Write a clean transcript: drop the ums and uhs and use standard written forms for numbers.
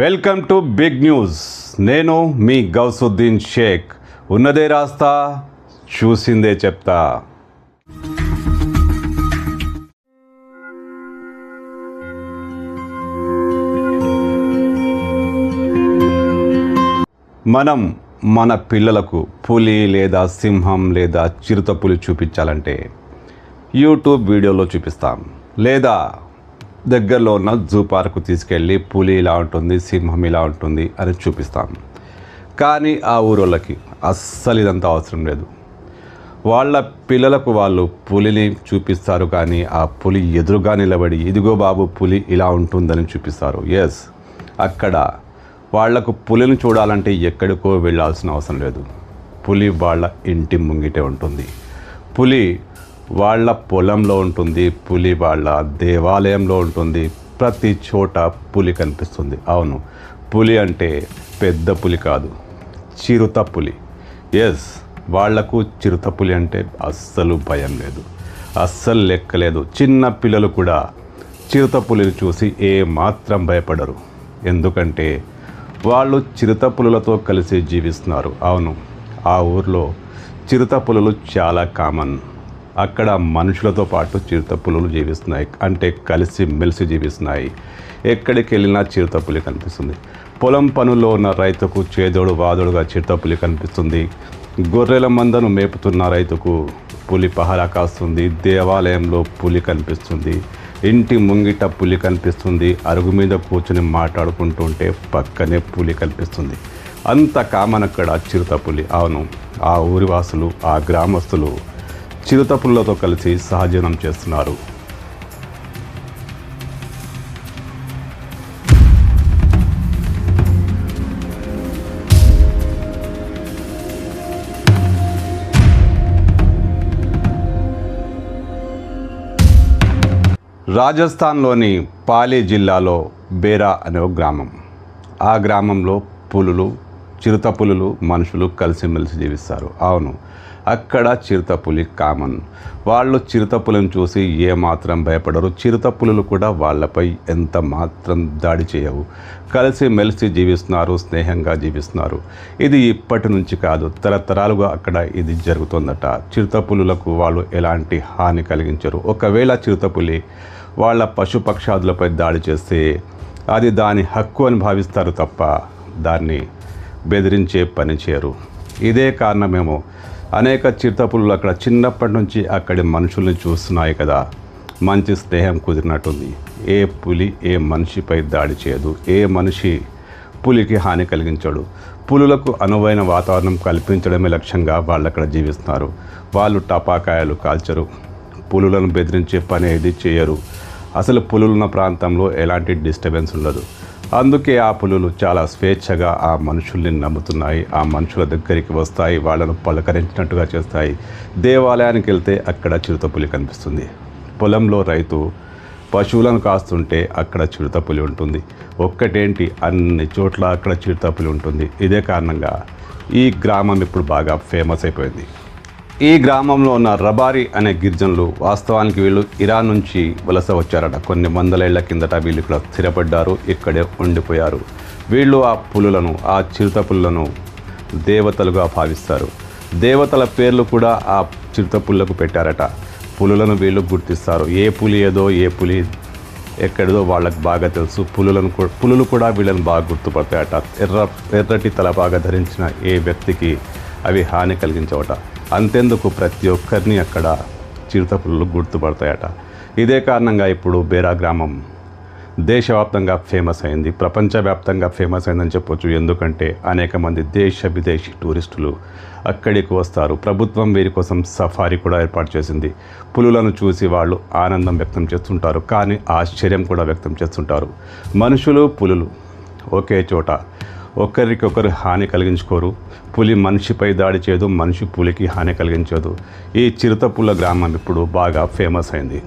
Welcome to big news. నేను మీ గౌసుద్దీన్ షేక్. ఉన్నదే రాస్తా, చూసిందే చెప్తా. మనం మన పిల్లలకు పులి లేదా సింహం లేదా చిరుతపులి చూపించాలంటే యూట్యూబ్ వీడియోలో చూపిస్తాం, లేదా దగ్గరలో ఉన్న జూ పార్కు తీసుకెళ్ళి పులి ఇలా ఉంటుంది, సింహం ఇలా ఉంటుంది అని చూపిస్తాం. కానీ ఆ ఊరోళ్ళకి అస్సలు ఇదంతా అవసరం లేదు. వాళ్ళ పిల్లలకు వాళ్ళు పులిని చూపిస్తారు, కానీ ఆ పులి ఎదురుగా నిలబడి ఇదిగో బాబు పులి ఇలా ఉంటుందని చూపిస్తారు. ఎస్, అక్కడ వాళ్లకు పులిని చూడాలంటే ఎక్కడికో వెళ్ళాల్సిన అవసరం లేదు. పులి వాళ్ళ ఇంటి ముంగిటే ఉంటుంది. పులి వాళ్ళ పొలంలో ఉంటుంది. పులి వాళ్ళ దేవాలయంలో ఉంటుంది. ప్రతి చోట పులి కనిపిస్తుంది. అవును, పులి అంటే పెద్ద పులి కాదు, చిరుత పులి. ఎస్, వాళ్లకు చిరుత పులి అంటే అస్సలు భయం లేదు, అస్సలు లెక్కలేదు. చిన్న పిల్లలు కూడా చిరుత పులిని చూసి ఏమాత్రం భయపడరు. ఎందుకంటే వాళ్ళు చిరుత పులులతో కలిసి జీవిస్తున్నారు. అవును, ఆ ఊర్లో చిరుత పులులు చాలా కామన్. అక్కడ మనుషులతో పాటు చిరుతపులులు జీవిస్తున్నాయి, అంటే కలిసి మెలిసి జీవిస్తున్నాయి. ఎక్కడికి వెళ్ళినా చిరుతపులి కనిపిస్తుంది. పొలం పనుల్లో ఉన్న రైతుకు చేదోడు వాదోడుగా చిరుతపులి కనిపిస్తుంది. గొర్రెల మందను మేపుతున్న రైతుకు పులి పహరా కాస్తుంది. దేవాలయంలో పులి కనిపిస్తుంది. ఇంటి ముంగిట పులి కనిపిస్తుంది. అరుగు మీద కూర్చుని మాట్లాడుకుంటుంటే పక్కనే పులి కనిపిస్తుంది. అంత కామన్ అక్కడ చిరుతపులి. అవును, ఆ ఊరి వాసులు, ఆ గ్రామస్తులు చిరుతపుల్లతో కలిసి సహజీవనం చేస్తున్నారు. రాజస్థాన్లోని పాలి జిల్లాలో బేరా అనే ఒక గ్రామం. ఆ గ్రామంలో పులులు, చిరుతపులులు, మనుషులు కలిసిమెలిసి జీవిస్తారు. అవును, అక్కడ చిరుతపులి కామన్. వాళ్ళు చిరుతపులను చూసి ఏమాత్రం భయపడరు. చిరుతపులులు కూడా వాళ్ళపై ఎంత మాత్రం దాడి చేయవు. కలిసి మెలిసి జీవిస్తున్నారు, స్నేహంగా జీవిస్తున్నారు. ఇది ఇప్పటి నుంచి కాదు, తరతరాలుగా అక్కడ ఇది జరుగుతుందట. చిరుతపులులకు వాళ్ళు ఎలాంటి హాని కలిగించరు. ఒకవేళ చిరుతపులి వాళ్ళ పశుపక్షాదులపై దాడి చేస్తే అది దాని హక్కు అని భావిస్తారు తప్ప దాన్ని బెదిరించే పని చేయరు. ఇదే కారణమేమో అనేక చిరుతపులులు అక్కడ చిన్నప్పటి నుంచి అక్కడి మనుషుల్ని చూస్తున్నాయి కదా, మంచి స్నేహం కుదిరినట్టుంది. ఏ పులి ఏ మనిషిపై దాడి చేయదు, ఏ మనిషి పులికి హాని కలిగించడు. పులులకు అనువైన వాతావరణం కల్పించడమే లక్ష్యంగా వాళ్ళు అక్కడ జీవిస్తున్నారు. వాళ్ళు టపాకాయలు కాల్చరు, పులులను బెదిరించే పని ఏది చేయరు. అసలు పులులున్న ప్రాంతంలో ఎలాంటి డిస్టర్బెన్స్ ఉండదు. అందుకే ఆ పులులు చాలా స్వేచ్ఛగా ఆ మనుషుల్ని నమ్ముతున్నాయి. ఆ మనుషుల దగ్గరికి వస్తాయి, వాళ్ళను పలకరించినట్టుగా చేస్తాయి. దేవాలయానికి వెళ్తే అక్కడ చిరుతపులి కనిపిస్తుంది. పొలంలో రైతు పశువులను కాస్తుంటే అక్కడ చిరుతపులి ఉంటుంది. ఒక్కటేంటి, అన్ని చోట్ల అక్కడ చిరుతపులి ఉంటుంది. ఇదే కారణంగా ఈ గ్రామం ఇప్పుడు బాగా ఫేమస్ అయిపోయింది. ఈ గ్రామంలో ఉన్న రబారీ అనే గిరిజనులు, వాస్తవానికి వీళ్ళు ఇరాన్ నుంచి వలస వచ్చారట. కొన్ని వందలేళ్ల కిందట వీళ్ళు ఇక్కడ స్థిరపడ్డారు, ఇక్కడే ఉండిపోయారు. వీళ్ళు ఆ పులులను, ఆ చిరుతపులులను దేవతలుగా భావిస్తారు. దేవతల పేర్లు కూడా ఆ చిరుతపుల్లకు పెట్టారట. పులులను వీళ్ళు గుర్తిస్తారు. ఏ పులి ఏదో, ఏ పులి ఎక్కడిదో వాళ్ళకు బాగా తెలుసు. పులులు కూడా వీళ్ళని బాగా గుర్తుపడతాయట. ఎర్రటి తలపాగా ధరించిన ఏ వ్యక్తికి అవి హాని కలిగించవట. అంతెందుకు, ప్రతి ఒక్కరిని అక్కడ చిరుతపులులు గుర్తుపడతాయట. ఇదే కారణంగా ఇప్పుడు బేరా గ్రామం దేశవ్యాప్తంగా ఫేమస్ అయింది, ప్రపంచవ్యాప్తంగా ఫేమస్ అయిందని చెప్పొచ్చు. ఎందుకంటే అనేక మంది దేశ విదేశీ టూరిస్టులు అక్కడికి వస్తారు. ప్రభుత్వం వీరి కోసం సఫారీ కూడా ఏర్పాటు చేసింది. పులులను చూసి వాళ్ళు ఆనందం వ్యక్తం చేస్తుంటారు, కానీ ఆశ్చర్యం కూడా వ్యక్తం చేస్తుంటారు. మనుషులు, పులులు ఒకే చోట ఒకరికొకరు హాని కలిగించుకోరు. పులి మనిషిపై దాడి చేయదు, మనిషి పులికి హాని కలిగించదు. ఈ చిరుతపుల్ల గ్రామం ఇప్పుడు బాగా ఫేమస్ అయింది.